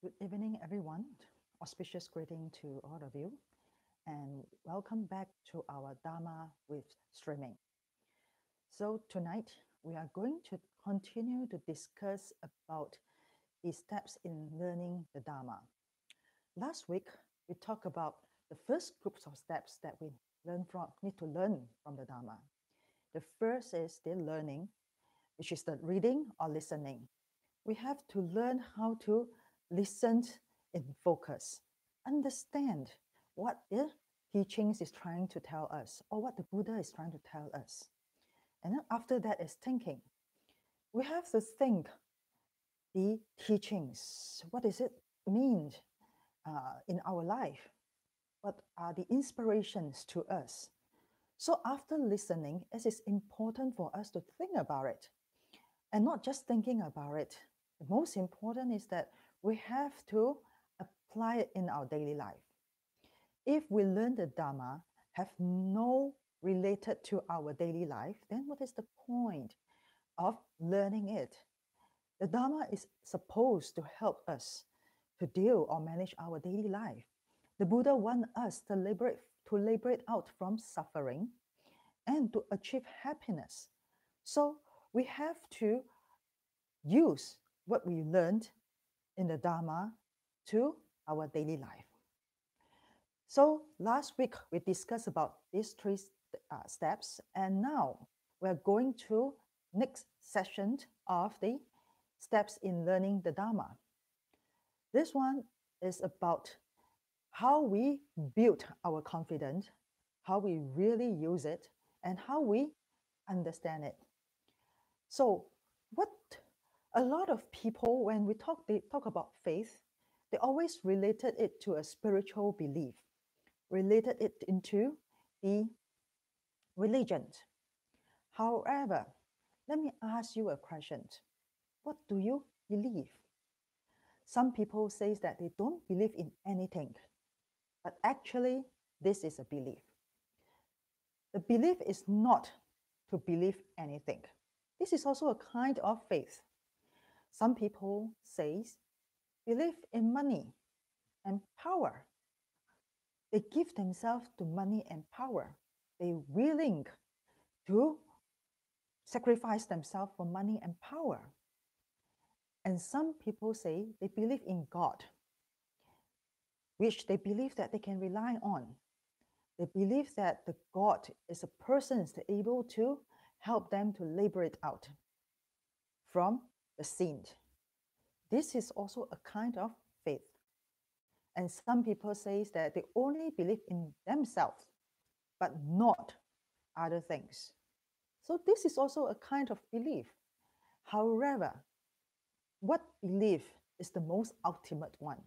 Good evening, everyone. Auspicious greeting to all of you, and welcome back to our Dharma with streaming. So tonight we are going to continue to discuss about the steps in learning the Dharma. Last week we talked about the first groups of steps that we need to learn from the Dharma. The first is the learning, which is the reading or listening. We have to learn how to listen in focus, understand what the teachings is trying to tell us or what the Buddha is trying to tell us. And then after that is thinking. We have to think the teachings. What does it mean in our life? What are the inspirations to us? So after listening, it is important for us to think about it and not just thinking about it. The most important is that we have to apply it in our daily life. If we learn the Dharma, have no related to our daily life, then what is the point of learning it? The Dharma is supposed to help us to deal or manage our daily life. The Buddha wants us to liberate out from suffering and to achieve happiness. So we have to use what we learned in the Dharma to our daily life. So last week we discussed about these three steps, and now we're going to next session of the steps in learning the Dharma. This one is about how we build our confidence, how we really use it, and how we understand it. So what a lot of people, when they talk about faith, they always related it to a spiritual belief, related it into the religion. However, let me ask you a question. What do you believe? Some people say that they don't believe in anything, but actually this is a belief. The belief is not to believe anything. This is also a kind of faith. Some people say believe in money and power. They give themselves to money and power. They're willing to sacrifice themselves for money and power. And some people say they believe in God, which they believe that they can rely on. They believe that the God is a person that's able to help them to liberate out from the sin. This is also a kind of faith. And some people say that they only believe in themselves, but not other things. So this is also a kind of belief. However, what belief is the most ultimate one?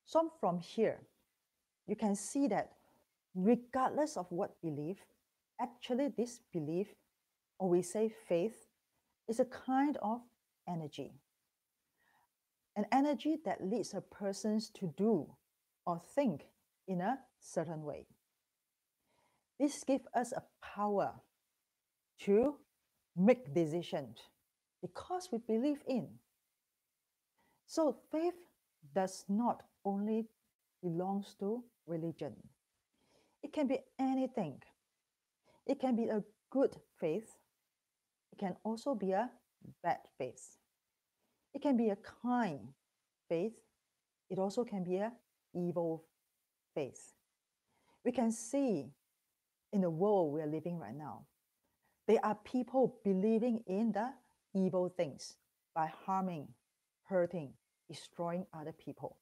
So from here, you can see that regardless of what belief, actually this belief, or we say faith, is a kind of energy. An energy that leads a person to do or think in a certain way. This gives us a power to make decisions because we believe in. So faith does not only belongs to religion. It can be anything. It can be a good faith. It can also be a bad faith. It can be a kind faith. It also can be an evil faith. We can see in the world we are living right now, there are people believing in the evil things by harming, hurting, destroying other people.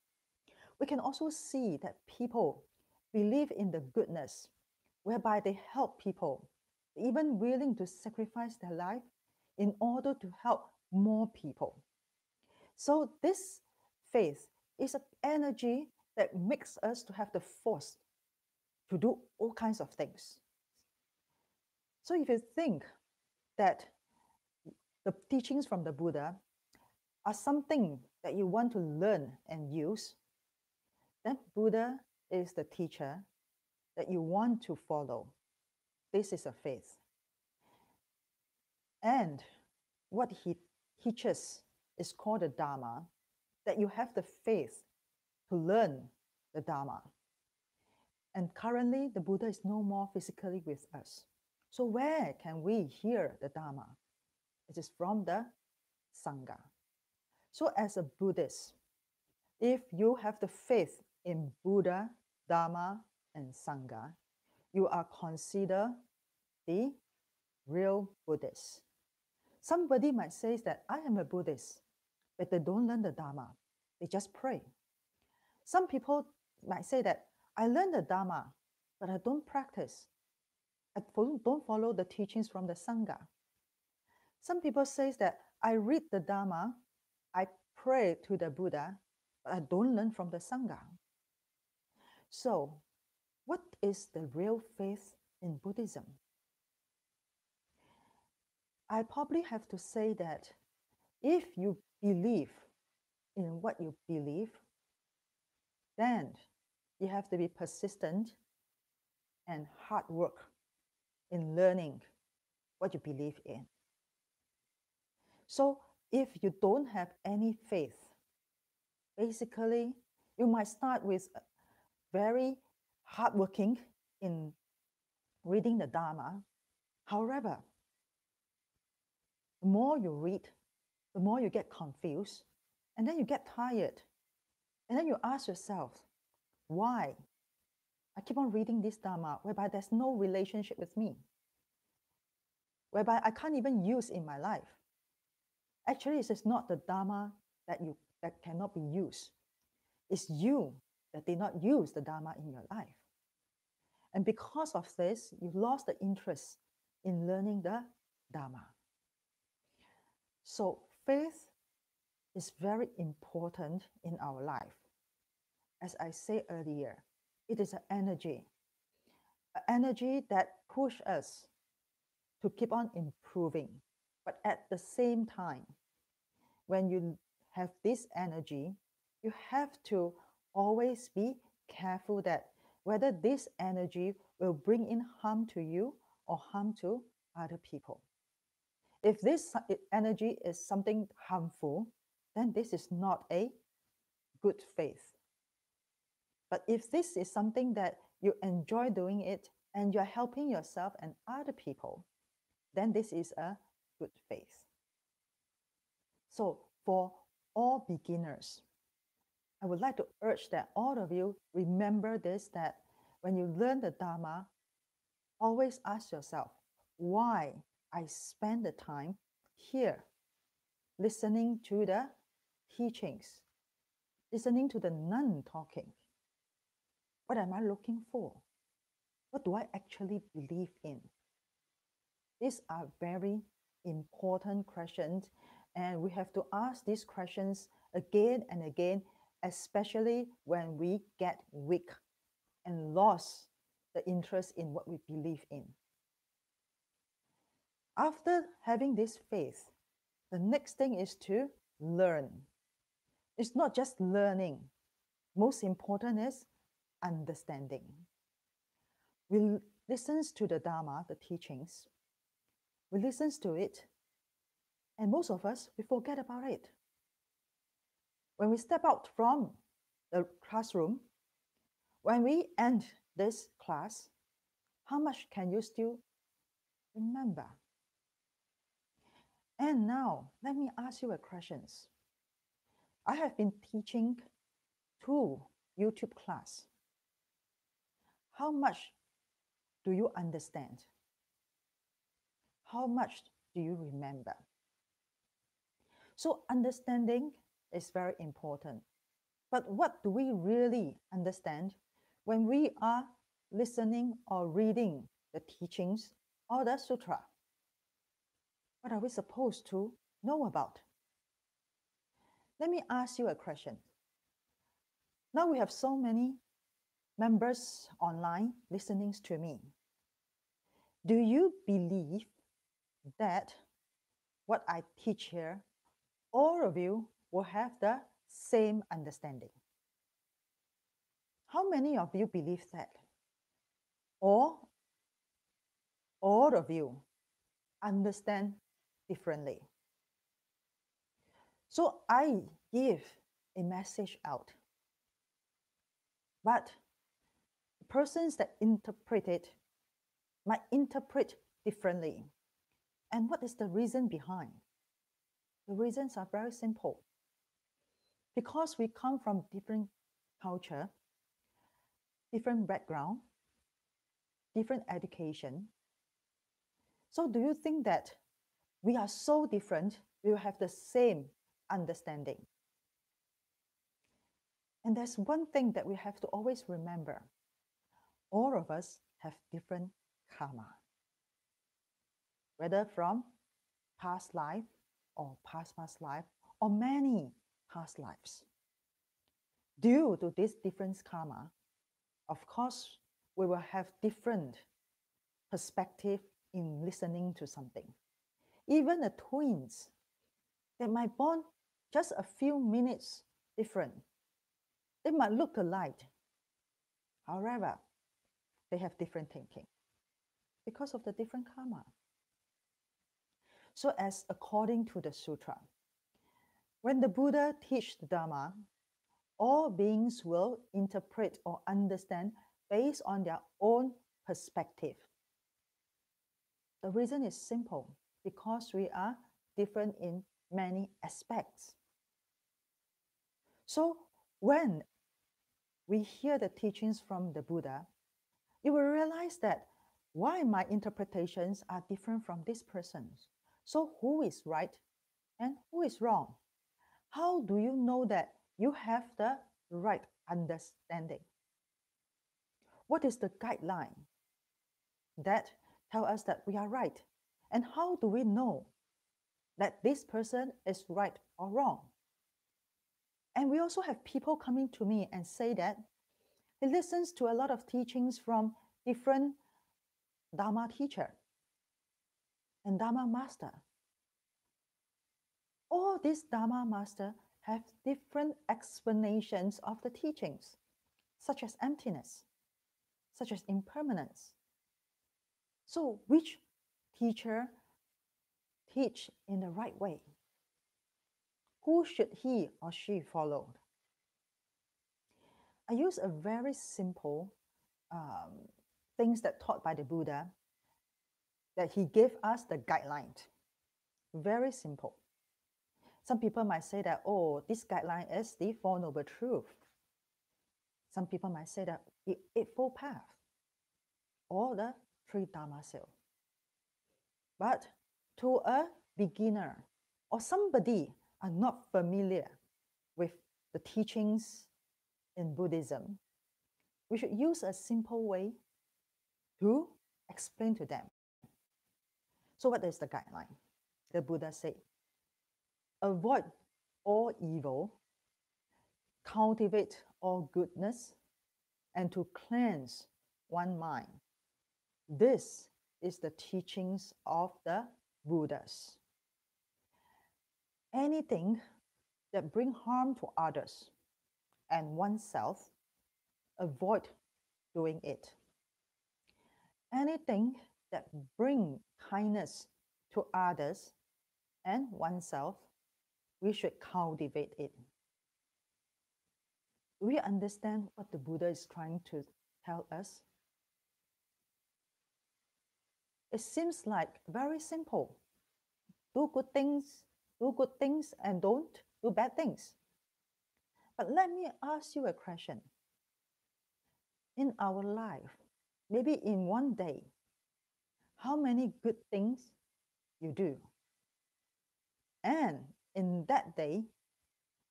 We can also see that people believe in the goodness, whereby they help people, even willing to sacrifice their life in order to help more people. So this faith is an energy that makes us to have the force to do all kinds of things. So if you think that the teachings from the Buddha are something that you want to learn and use, then Buddha is the teacher that you want to follow. This is a faith. And what he teaches is called the Dharma. that you have the faith to learn the Dharma. And currently, the Buddha is no more physically with us. So where can we hear the Dharma? It is from the Sangha. So as a Buddhist, if you have the faith in Buddha, Dharma, and Sangha, you are considered the real Buddhist. Somebody might say that I am a Buddhist, but they don't learn the Dharma. They just pray. Some people might say that I learn the Dharma, but I don't practice. I don't follow the teachings from the Sangha. Some people say that I read the Dharma, I pray to the Buddha, but I don't learn from the Sangha. So, what is the real faith in Buddhism? I probably have to say that if you believe in what you believe, then you have to be persistent and hard work in learning what you believe in. So if you don't have any faith, basically, you might start with very hardworking in reading the Dharma. However, the more you read, the more you get confused, and then you get tired. And then you ask yourself, why? I keep on reading this Dharma, whereby there's no relationship with me, whereby I can't even use in my life. Actually, it is not the Dharma that cannot be used. It's you that did not use the Dharma in your life. And because of this, you lost the interest in learning the Dharma. So faith is very important in our life. As I said earlier, it is an energy that pushes us to keep on improving. But at the same time, when you have this energy, you have to always be careful that whether this energy will bring in harm to you or harm to other people. If this energy is something harmful, then this is not a good faith. But if this is something that you enjoy doing it and you're helping yourself and other people, then this is a good faith. So for all beginners, I would like to urge that all of you remember this, that when you learn the Dharma, always ask yourself, why I spend the time here, listening to the teachings, listening to the nun talking. What am I looking for? What do I actually believe in? These are very important questions, and we have to ask these questions again and again, especially when we get weak and lost the interest in what we believe in. After having this faith, the next thing is to learn. It's not just learning. Most important is understanding. We listen to the Dharma, the teachings. We listen to it, and most of us, we forget about it. When we step out from the classroom, when we end this class, how much can you still remember? And now, let me ask you a question. I have been teaching 2 YouTube class. How much do you understand? How much do you remember? So understanding is very important. But what do we really understand when we are listening or reading the teachings or the sutra? What are we supposed to know about? Let me ask you a question. Now we have so many members online listening to me. Do you believe that what I teach here, all of you will have the same understanding? How many of you believe that? Or all of you understand differently? So I give a message out. But the persons that interpret it might interpret differently. And what is the reason behind? The reasons are very simple. Because we come from different culture, different background, different education. So do you think that we are so different, we will have the same understanding? And there's one thing that we have to always remember. All of us have different karma. Whether from past life or past life or many past lives. Due to this different karma, of course, we will have different perspective in listening to something. Even the twins, they might born just a few minutes different. They might look alike. However, they have different thinking because of the different karma. So as according to the sutra, when the Buddha teach the Dharma, all beings will interpret or understand based on their own perspective. The reason is simple, because we are different in many aspects. So when we hear the teachings from the Buddha, you will realize that why my interpretations are different from this person's. So who is right and who is wrong? How do you know that you have the right understanding? What is the guideline that tell us that we are right? And how do we know that this person is right or wrong? And we also have people coming to me and say that he listens to a lot of teachings from different Dharma teacher and Dharma master. All these Dharma master have different explanations of the teachings, such as emptiness, such as impermanence. So which teacher teach in the right way? Who should he or she follow? I use a very simple things that taught by the Buddha, that he gave us the guideline. Very simple. Some people might say that, oh, this guideline is the Four Noble Truth. Some people might say that the Eightfold Path or the Three Dharma Seal. But to a beginner or somebody are not familiar with the teachings in Buddhism, we should use a simple way to explain to them. So what is the guideline? The Buddha said, avoid all evil, cultivate all goodness, and to cleanse one mind. This is the teachings of the Buddhas. Anything that bring harm to others and oneself, avoid doing it. Anything that bring kindness to others and oneself, we should cultivate it. Do we understand what the Buddha is trying to tell us? It seems like very simple. Do good things, and don't do bad things. But let me ask you a question. In our life, maybe in one day, how many good things you do? And in that day,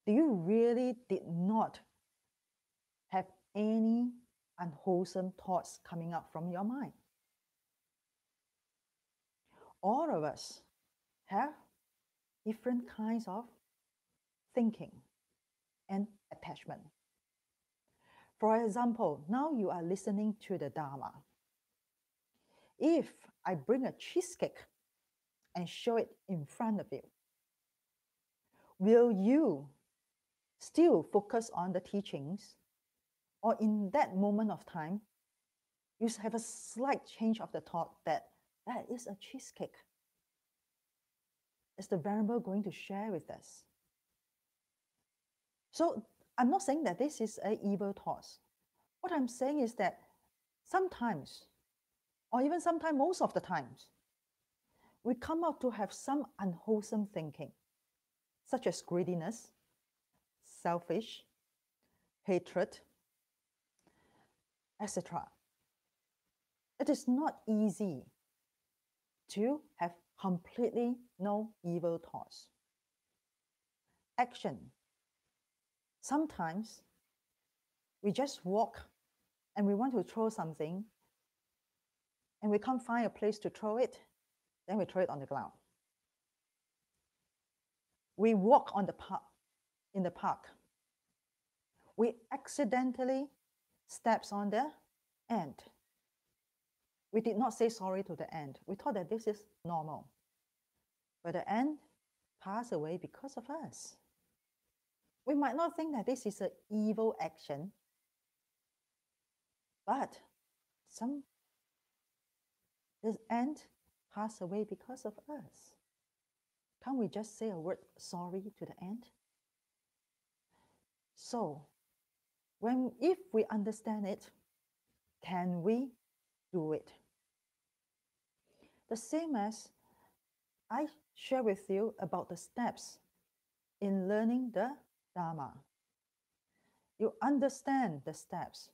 do you really did not have any unwholesome thoughts coming up from your mind? All of us have different kinds of thinking and attachment. For example, now you are listening to the Dharma. If I bring a cheesecake and show it in front of you, will you still focus on the teachings? Or in that moment of time, you have a slight change of the thought that that is a cheesecake. Is the Venerable going to share with us? So I'm not saying that this is an evil thought. What I'm saying is that sometimes, or even sometimes, most of the times, we come out to have some unwholesome thinking, such as greediness, selfish, hatred, etc. It is not easy to have completely no evil thoughts. Action. Sometimes we just walk and we want to throw something and we can't find a place to throw it, then we throw it on the ground. We walk on the park, in the park. We accidentally steps on the ant. We did not say sorry to the ant. We thought that this is normal. But the ant passed away because of us. We might not think that this is an evil action, but this ant passed away because of us. Can't we just say a word sorry to the ant? So, if we understand it, can we do it? The same as I share with you about the steps in learning the Dharma. You understand the steps.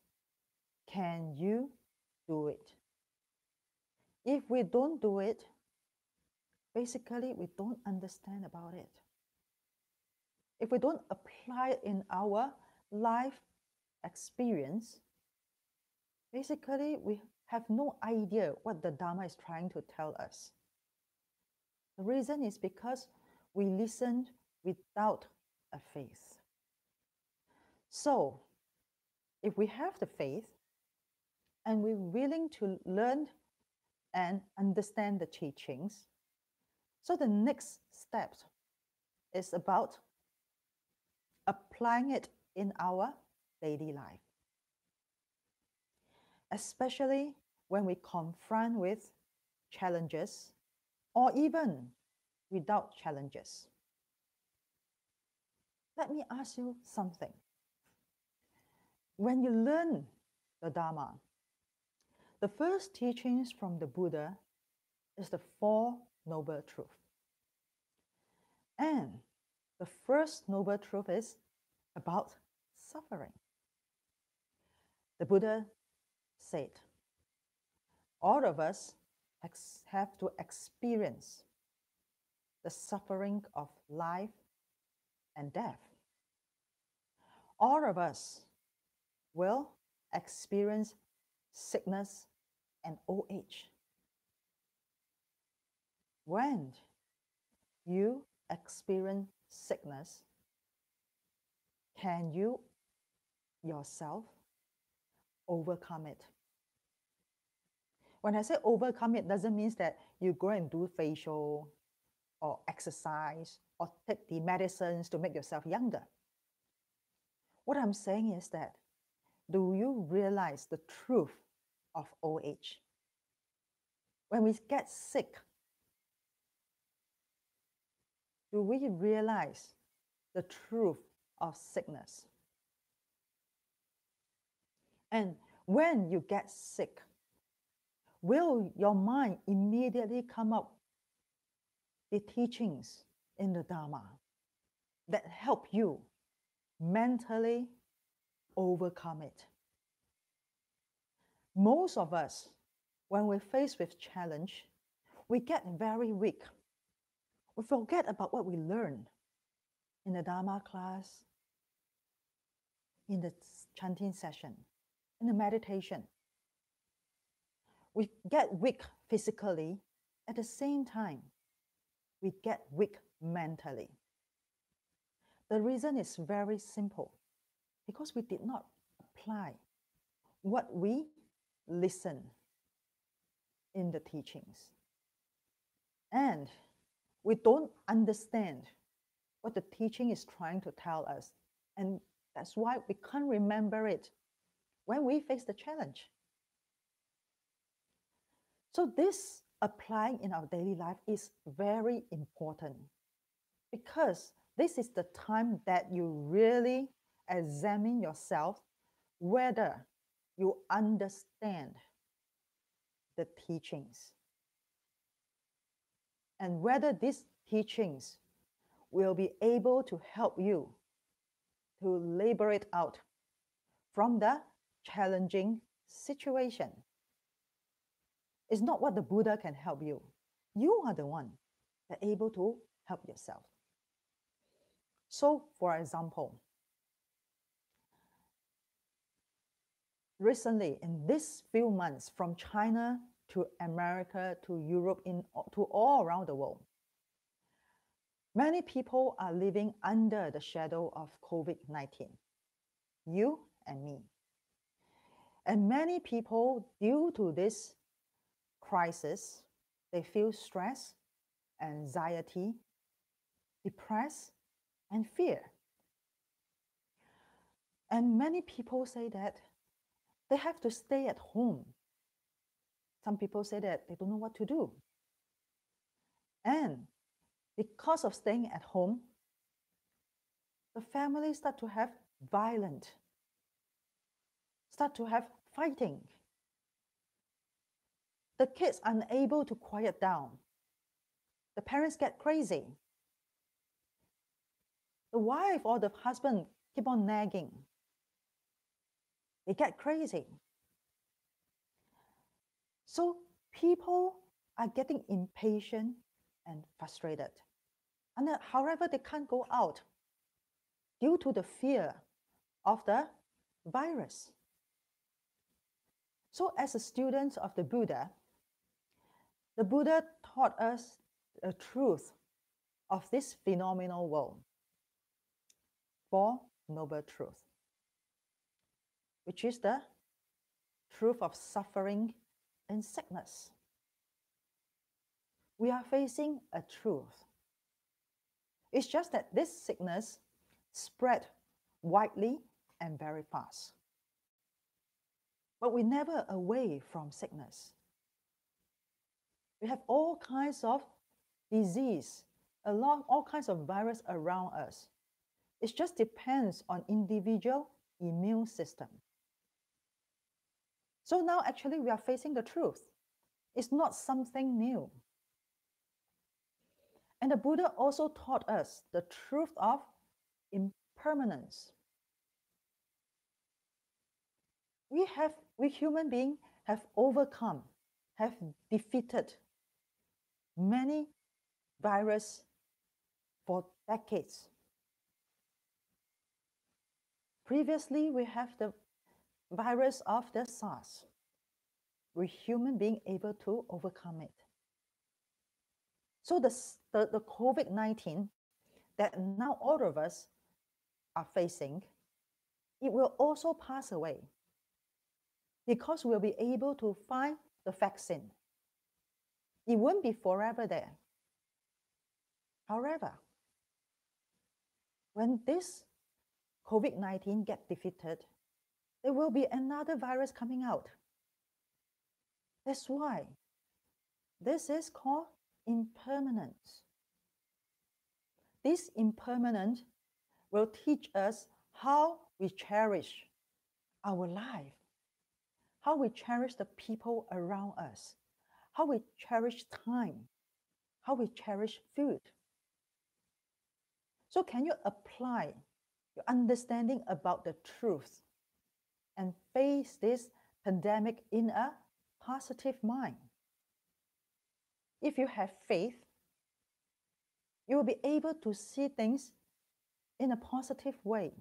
Can you do it? If we don't do it, basically we don't understand about it. If we don't apply it in our life experience, basically we have no idea what the Dharma is trying to tell us. The reason is because we listened without a faith. So, if we have the faith and we're willing to learn and understand the teachings, so the next step is about applying it in our daily life. Especially when we confront with challenges or even without challenges. Let me ask you something. When you learn the Dharma, the first teachings from the Buddha is the Four Noble Truths. And the first noble truth is about suffering. The Buddha said, all of us have to experience the suffering of life and death. All of us will experience sickness and old age. When you experience sickness, can you yourself overcome it? When I say overcome it, doesn't mean that you go and do facial or exercise or take the medicines to make yourself younger. What I'm saying is that, do you realize the truth of old age? When we get sick, do we realize the truth of sickness? And when you get sick, will your mind immediately come up the teachings in the Dharma that help you mentally overcome it? Most of us, when we're faced with challenge, we get very weak. We forget about what we learned in the Dharma class, in the chanting session, in the meditation. We get weak physically. At the same time, we get weak mentally. The reason is very simple, because we did not apply what we listen in the teachings. And we don't understand what the teaching is trying to tell us. And that's why we can't remember it when we face the challenge. So this applying in our daily life is very important, because this is the time that you really examine yourself whether you understand the teachings and whether these teachings will be able to help you to liberate out from the challenging situation. It's not what the Buddha can help you. You are the one that are able to help yourself. So, for example, recently, in these few months, from China to America to Europe, to all around the world, many people are living under the shadow of COVID-19, you and me. And many people, due to this crisis, they feel stress, anxiety, depressed, and fear. And many people say that they have to stay at home. Some people say that they don't know what to do. And because of staying at home, the families start to have violence, start to have fighting. The kids are unable to quiet down. The parents get crazy. The wife or the husband keep on nagging. They get crazy. So people are getting impatient and frustrated. And however, they can't go out due to the fear of the virus. So as a student of the Buddha taught us the truth of this phenomenal world, Four Noble Truths, which is the truth of suffering and sickness. We are facing a truth. It's just that this sickness spread widely and very fast. But we're never away from sickness. We have all kinds of disease, all kinds of virus around us. It just depends on individual immune system. So now actually we are facing the truth. It's not something new. And the Buddha also taught us the truth of impermanence. We human beings have overcome, have defeated many viruses for decades. Previously, we have the virus of the SARS. We human beings able to overcome it. So the COVID-19 that now all of us are facing, it will also pass away because we'll be able to find the vaccine. It won't be forever there. However, when this COVID-19 gets defeated, there will be another virus coming out. That's why this is called impermanence. This impermanence will teach us how we cherish our life, how we cherish the people around us, how we cherish time, how we cherish food. So can you apply your understanding about the truth and face this pandemic in a positive mind? If you have faith, you will be able to see things in a positive way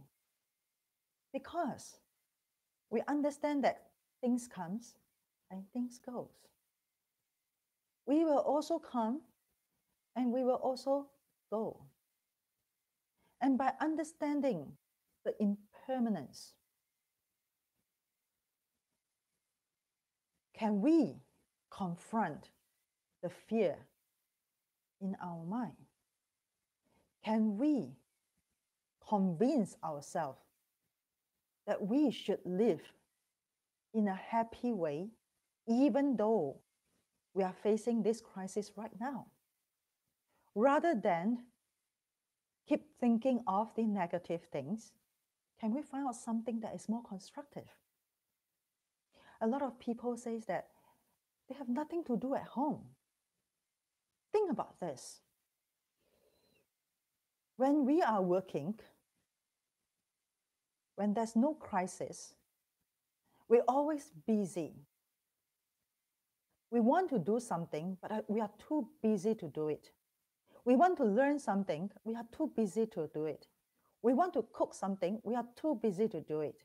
because we understand that things comes and things goes. We will also come and we will also go. And by understanding the impermanence, can we confront the fear in our mind? Can we convince ourselves that we should live in a happy way, even though we are facing this crisis right now, rather than keep thinking of the negative things, can we find out something that is more constructive? A lot of people say that they have nothing to do at home. Think about this. When we are working, when there's no crisis, we're always busy. We want to do something, but we are too busy to do it. We want to learn something, we are too busy to do it. We want to cook something, we are too busy to do it.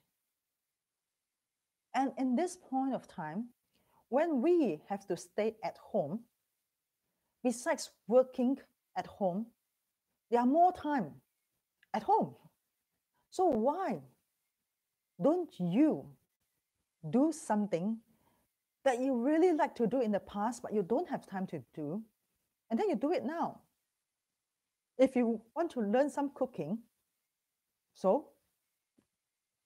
And in this point of time, when we have to stay at home, besides working at home, there are more time at home. So why don't you do something that you really like to do in the past, but you don't have time to do, and then you do it now? If you want to learn some cooking, so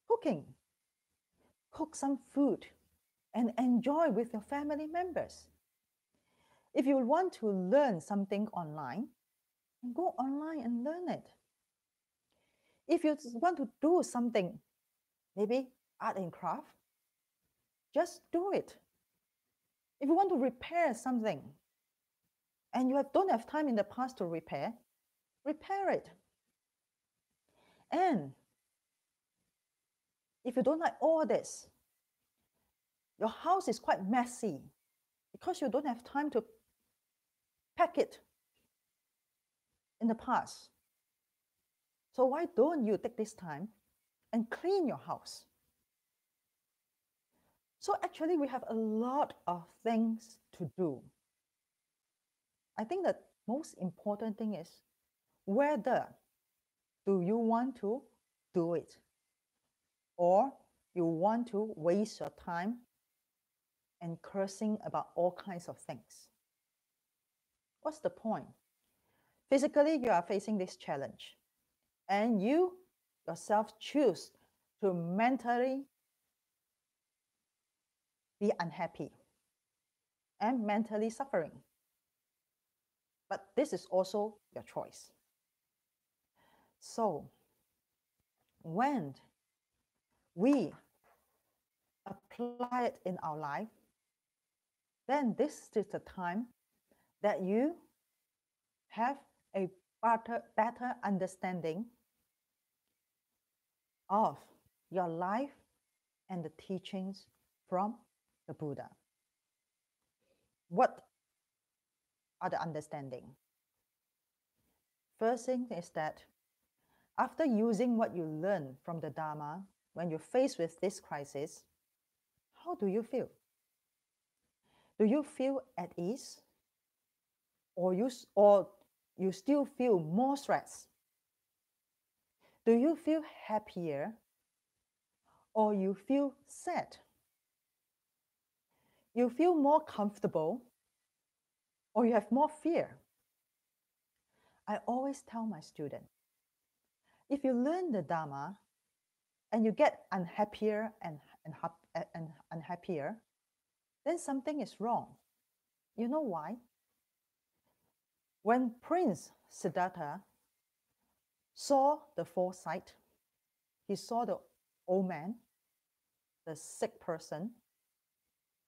cooking, cook some food and enjoy with your family members. If you want to learn something online, go online and learn it. If you want to do something, maybe art and craft, just do it. If you want to repair something and you don't have time in the past to repair it. And if you don't like all this, your house is quite messy because you don't have time to pack it in the past. So why don't you take this time and clean your house? So actually, we have a lot of things to do. I think the most important thing is whether do you want to do it or you want to waste your time and cursing about all kinds of things. What's the point? Physically, you are facing this challenge and you yourself choose to mentally be unhappy and mentally suffering. But this is also your choice. So when we apply it in our life, then this is the time that you have a better understanding of your life and the teachings from the Buddha. What are the understanding? First thing is that after using what you learn from the Dharma, when you're faced with this crisis, how do you feel? Do you feel at ease? Or you still feel more stress? Do you feel happier? Or you feel sad? You feel more comfortable? Or you have more fear? I always tell my students, if you learn the Dharma and you get unhappier and unhappier, then something is wrong. You know why? When Prince Siddhartha saw the foresight, he saw the old man, the sick person,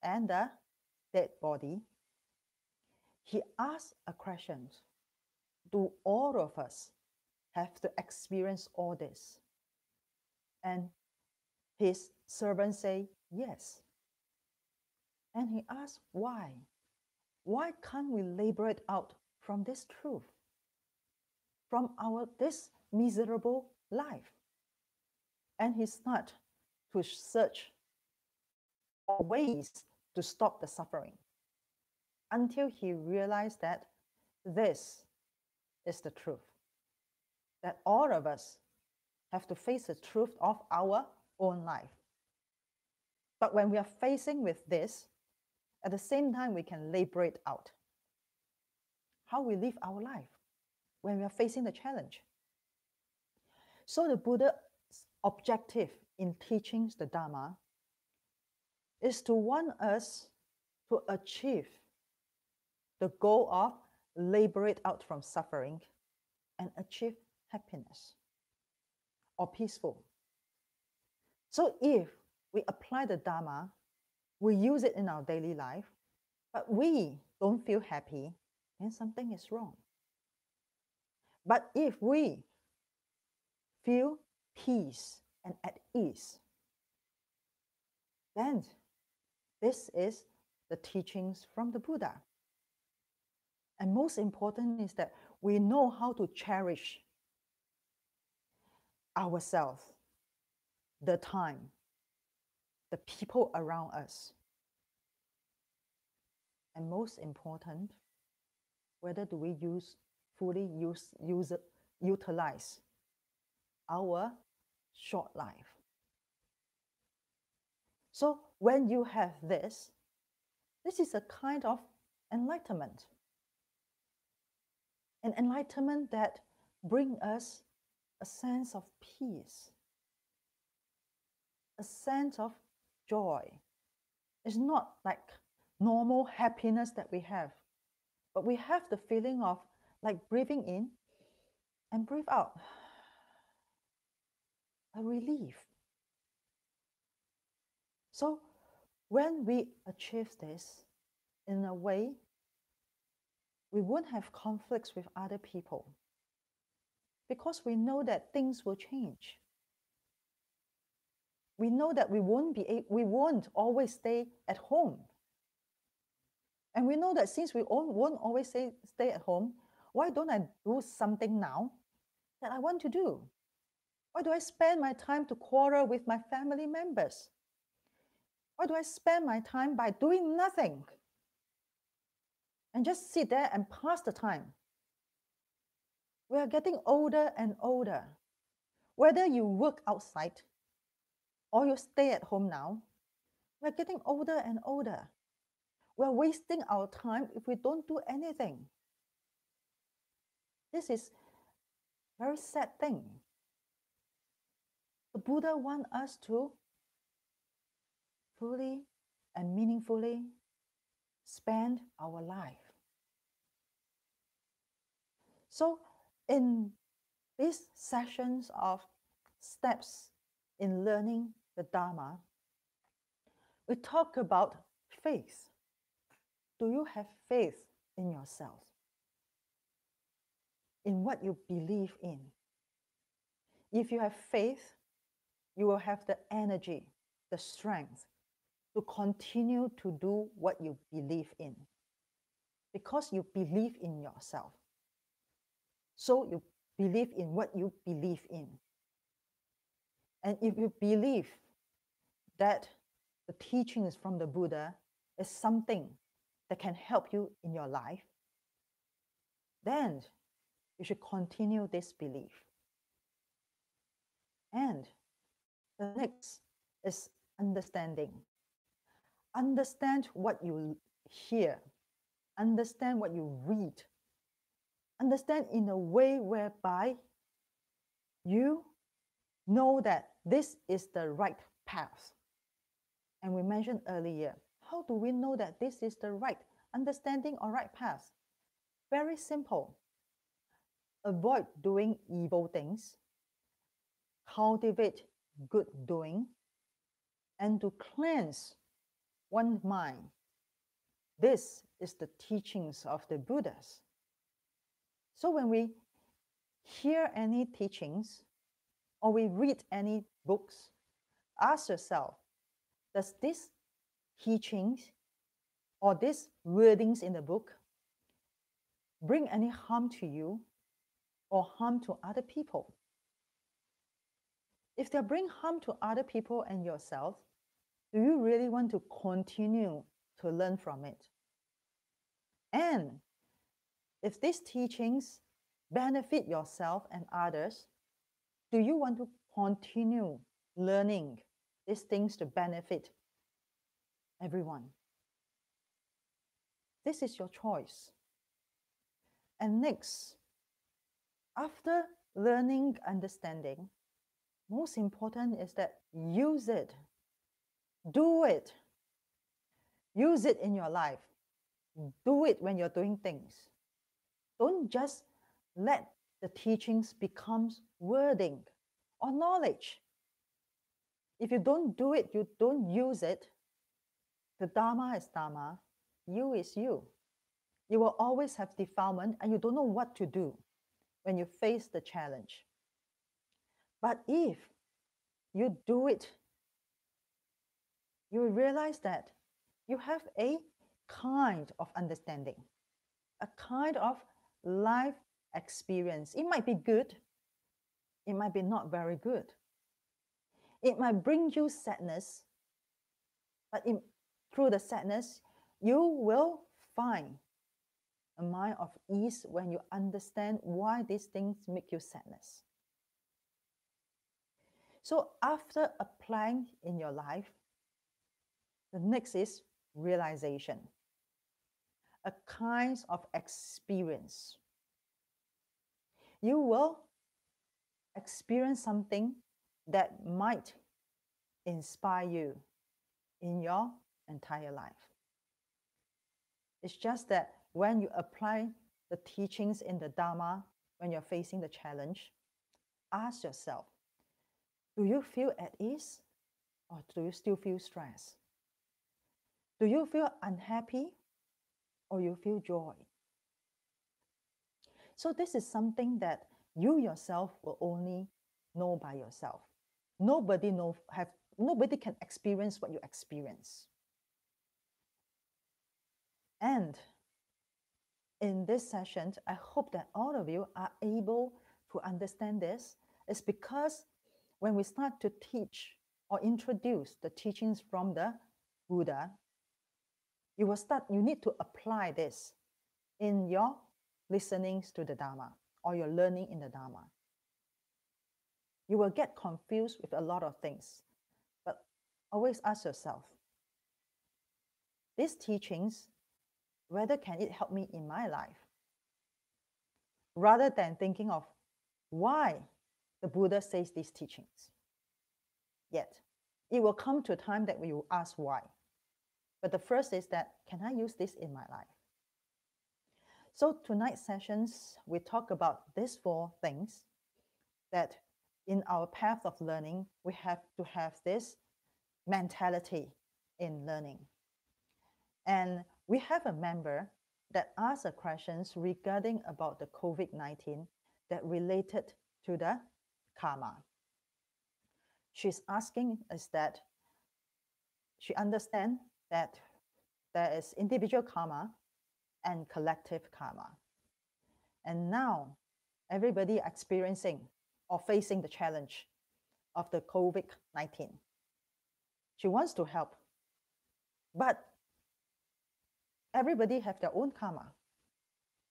and the dead body, he asked a question. Do all of us have to experience all this? And his servants say, yes. And he asked, why? Why can't we liberate out from this truth? From this miserable life? And he started to search for ways to stop the suffering until he realized that this is the truth. That all of us have to face the truth of our own life. But when we are facing with this, at the same time, we can liberate out how we live our life when we are facing the challenge. So the Buddha's objective in teaching the Dharma is to want us to achieve the goal of liberate out from suffering and achieve happiness or peaceful. So if we apply the Dharma, we use it in our daily life, but we don't feel happy, then something is wrong. But if we feel peace and at ease, then this is the teachings from the Buddha. And most important is that we know how to cherish ourselves, the time, the people around us. And most important, whether do we utilize our short life. So when you have this is a kind of enlightenment. An enlightenment that brings us a sense of peace, a sense of joy. It's not like normal happiness that we have, but we have the feeling of like breathing in and breathe out. A relief. So when we achieve this, in a way, we won't have conflicts with other people because we know that things will change. We know that we won't always stay at home. And we know that since we won't always stay at home, why don't I do something now that I want to do? Why do I spend my time to quarrel with my family members? Why do I spend my time by doing nothing and just sit there and pass the time? We are getting older and older. Whether you work outside or you stay at home now, we're getting older and older. We're wasting our time if we don't do anything. This is a very sad thing. The Buddha wants us to fully and meaningfully spend our life. So in these sessions of steps in learning the Dharma, we talk about faith. Do you have faith in yourself? In what you believe in? If you have faith, you will have the energy, the strength to continue to do what you believe in. Because you believe in yourself. So you believe in what you believe in. And if you believe that the teachings from the Buddha is something that can help you in your life, then you should continue this belief. And the next is understanding. Understand what you hear. Understand what you read. Understand in a way whereby you know that this is the right path. And we mentioned earlier, how do we know that this is the right understanding or right path? Very simple. Avoid doing evil things. Cultivate good doing. And to cleanse one's mind. This is the teachings of the Buddhas. So when we hear any teachings or we read any books, ask yourself, does this teachings or these wordings in the book bring any harm to you or harm to other people? If they bring harm to other people and yourself, do you really want to continue to learn from it? And if these teachings benefit yourself and others, do you want to continue learning these things to benefit everyone? This is your choice. And next, after learning, understanding, most important is that use it. Do it. Use it in your life. Do it when you're doing things. Don't just let the teachings becomes wording or knowledge. If you don't do it, you don't use it, the Dharma is Dharma, you is you. You will always have defilement and you don't know what to do when you face the challenge. But if you do it, you will realize that you have a kind of understanding, a kind of life experience. It might be good, it might be not very good. It might bring you sadness, but through the sadness, you will find a mind of ease when you understand why these things make you sadness. So after applying in your life, the next is realization, a kind of experience. You will experience something that might inspire you in your entire life. It's just that when you apply the teachings in the Dharma, when you're facing the challenge, ask yourself, do you feel at ease or do you still feel stress? Do you feel unhappy or you feel joy? So this is something that you yourself will only know by yourself. Nobody can experience what you experience. And in this session, I hope that all of you are able to understand this. It's because when we start to teach or introduce the teachings from the Buddha, you need to apply this in your listenings to the Dharma or your learning in the Dharma. You will get confused with a lot of things, but always ask yourself, these teachings, whether can it help me in my life? Rather than thinking of why the Buddha says these teachings. Yet, it will come to a time that we will ask why. But the first is that, can I use this in my life? So tonight's sessions, we talk about these 4 things that in our path of learning, we have to have this mentality in learning. And we have a member that asked a questions regarding about the COVID-19 that related to the karma. She's asking is that she understands that there is individual karma and collective karma. And now everybody experiencing or facing the challenge of the COVID-19. She wants to help, but everybody have their own karma.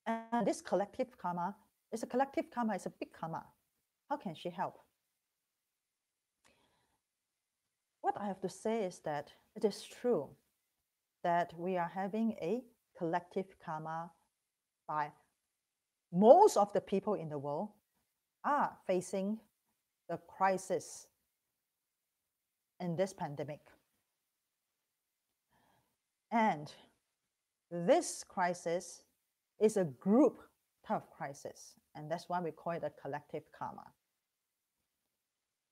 And this collective karma is a big karma. How can she help? What I have to say is that it is true that we are having a collective karma by most of the people in the world are facing the crisis in this pandemic. And this crisis is a group type of crisis, and that's why we call it a collective karma.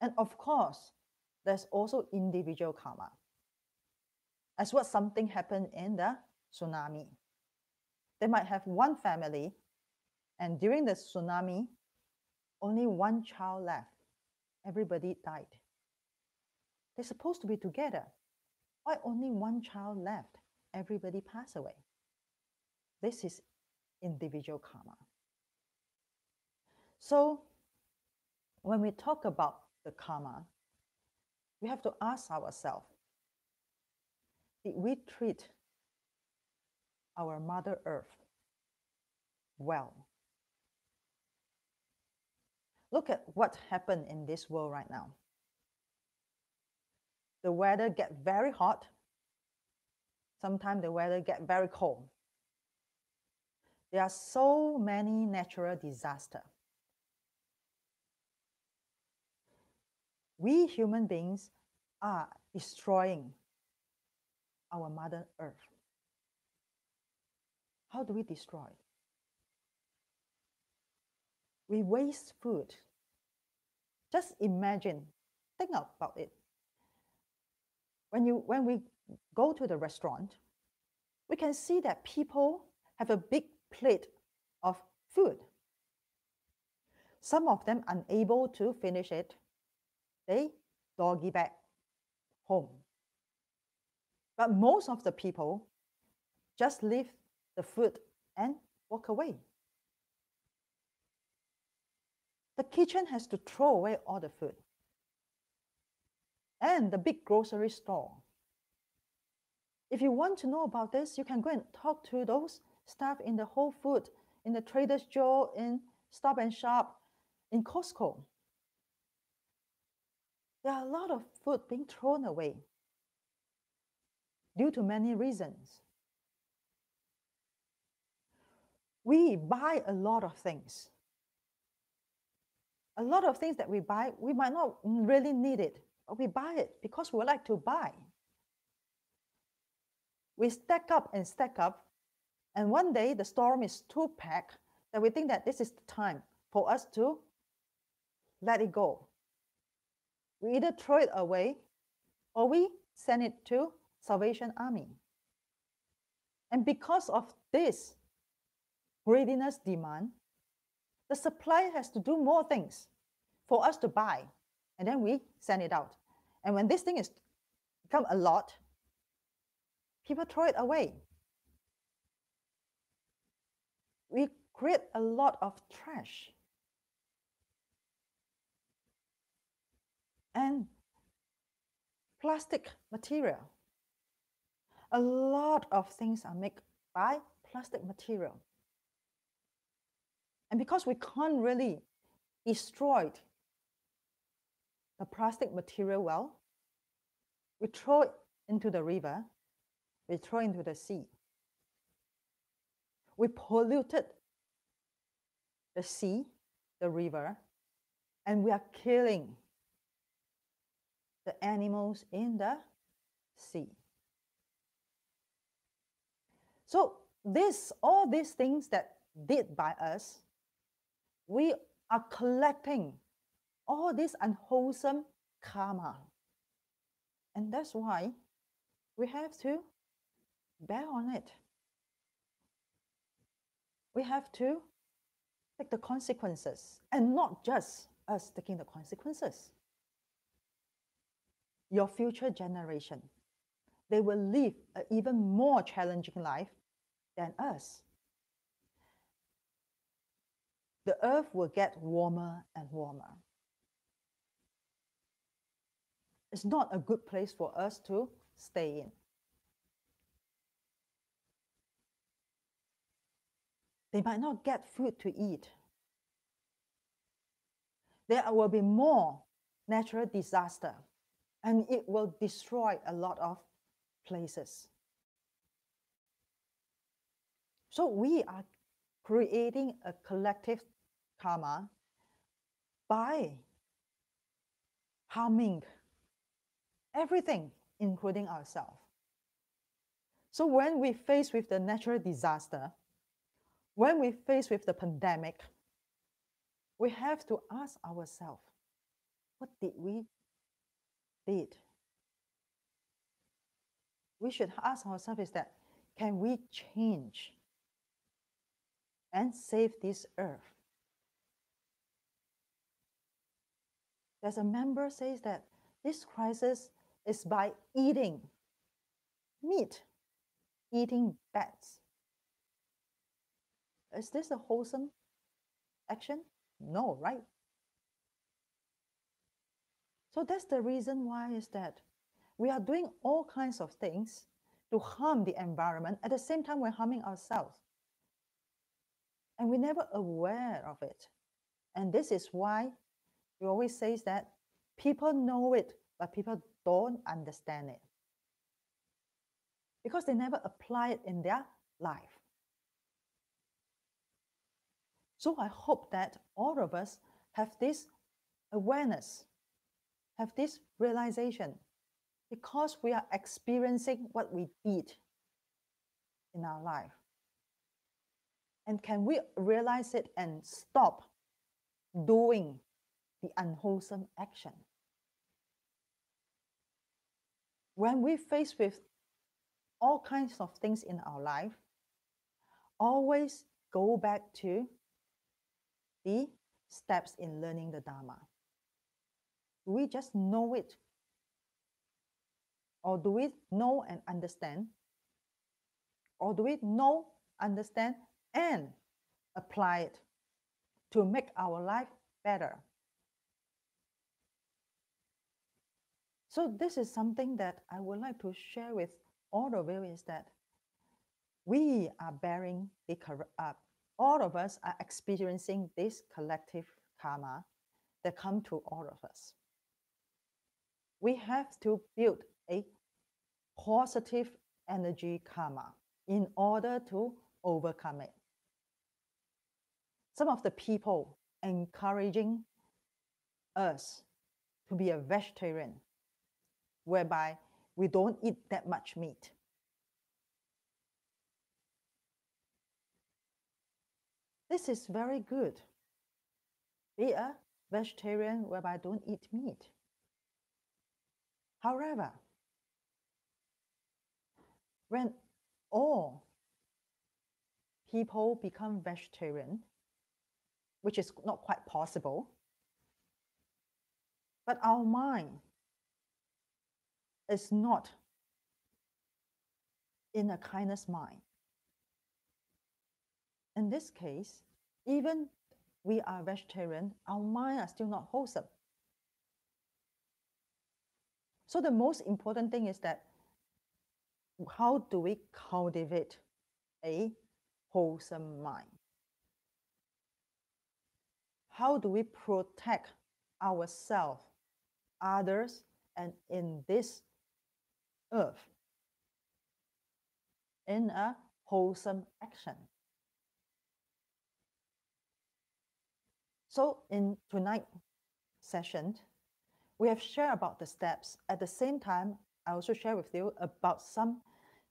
And of course, there's also individual karma. As what something happened in the tsunami. They might have one family, and during the tsunami, only one child left. Everybody died. They're supposed to be together. Why only one child left? Everybody passed away. This is individual karma. So when we talk about the karma, we have to ask ourselves, did we treat our Mother Earth well? Look at what happened in this world right now. The weather gets very hot. Sometimes the weather gets very cold. There are so many natural disasters. We human beings are destroying our Mother Earth. How do we destroy? We waste food. Just imagine, think about it. When we go to the restaurant, we can see that people have a big plate of food. Some of them unable to finish it, they doggy bag home. But most of the people just leave the food and walk away. The kitchen has to throw away all the food. And the big grocery store. If you want to know about this, you can go and talk to those staff in the Whole Food, in the Trader Joe, in Stop and Shop, in Costco. There are a lot of food being thrown away due to many reasons. We buy a lot of things. A lot of things that we buy, we might not really need it, but we buy it because we like to buy. We stack up, and one day the storm is too packed that we think that this is the time for us to let it go. We either throw it away or we send it to Salvation Army. And because of this greediness demand, the supplier has to do more things for us to buy, and then we send it out. And when this thing is become a lot, people throw it away. We create a lot of trash. And plastic material. A lot of things are made by plastic material. And because we can't really destroy the plastic material well, we throw it into the river, we throw it into the sea. We polluted the sea, the river, and we are killing the animals in the sea. So all these things that did by us, we are collecting all this unwholesome karma. And that's why we have to bear on it. We have to take the consequences, and not just us taking the consequences. Your future generation, they will live an even more challenging life than us. The earth will get warmer and warmer. It's not a good place for us to stay in. They might not get food to eat. There will be more natural disaster, and it will destroy a lot of places. So we are creating a collective karma by harming everything, including ourselves. So when we face with the natural disaster, when we face with the pandemic, we have to ask ourselves, what did we did? We should ask ourselves is that, can we change and save this earth? There's a member says that this crisis is by eating meat, eating bats. Is this a wholesome action? No, right? So that's the reason why is that we are doing all kinds of things to harm the environment. At the same time, we're harming ourselves. And we're never aware of it. And this is why we always say that people know it, but people don't understand it. Because they never apply it in their life. So I hope that all of us have this awareness, have this realization, because we are experiencing what we did in our life. And can we realize it and stop doing the unwholesome action. When we face with all kinds of things in our life, always go back to the steps in learning the Dharma. Do we just know it? Or do we know and understand? Or do we know, understand, and apply it to make our life better? So this is something that I would like to share with all of you, is that we are bearing the all of us are experiencing this collective karma that come to all of us. We have to build a positive energy karma in order to overcome it. Some of the people encouraging us to be a vegetarian, whereby we don't eat that much meat. This is very good. Be a vegetarian whereby I don't eat meat. However, when all people become vegetarian, which is not quite possible, but our mind is not in a kindness mind. In this case, even we are vegetarian, our mind are still not wholesome. So the most important thing is that how do we cultivate a wholesome mind? How do we protect ourselves, others, and in this earth in a wholesome action? So in tonight's session, we have shared about the steps. At the same time, I also share with you about some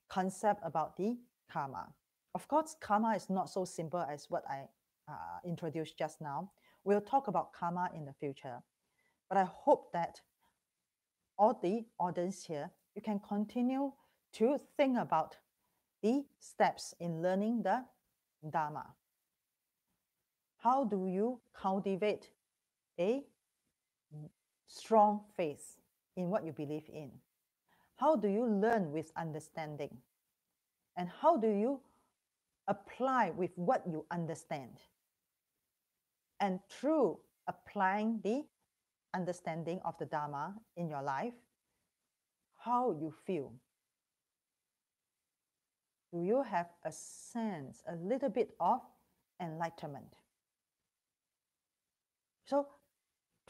concept about the karma. Of course, karma is not so simple as what I introduced just now. We'll talk about karma in the future. But I hope that all the audience here, you can continue to think about the steps in learning the Dharma. How do you cultivate a strong faith in what you believe in? How do you learn with understanding? And how do you apply with what you understand? And through applying the understanding of the Dharma in your life, how you feel? Do you have a sense, a little bit of enlightenment? So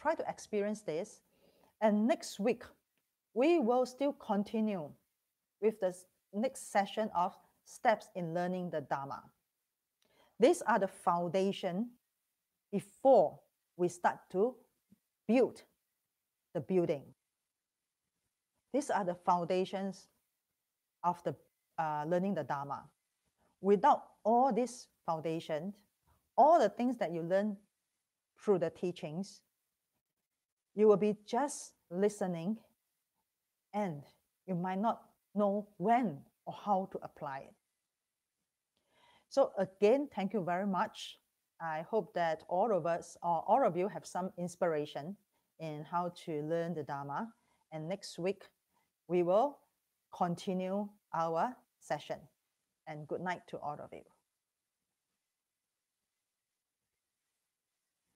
try to experience this. And next week, we will still continue with the next session of steps in learning the Dharma. These are the foundation before we start to build the building. These are the foundations of the learning the Dharma. Without all these foundations, all the things that you learn through the teachings, you will be just listening and you might not know when or how to apply it. So again, thank you very much. I hope that all of us or all of you have some inspiration in how to learn the Dharma. And next week, we will continue our session. And good night to all of you.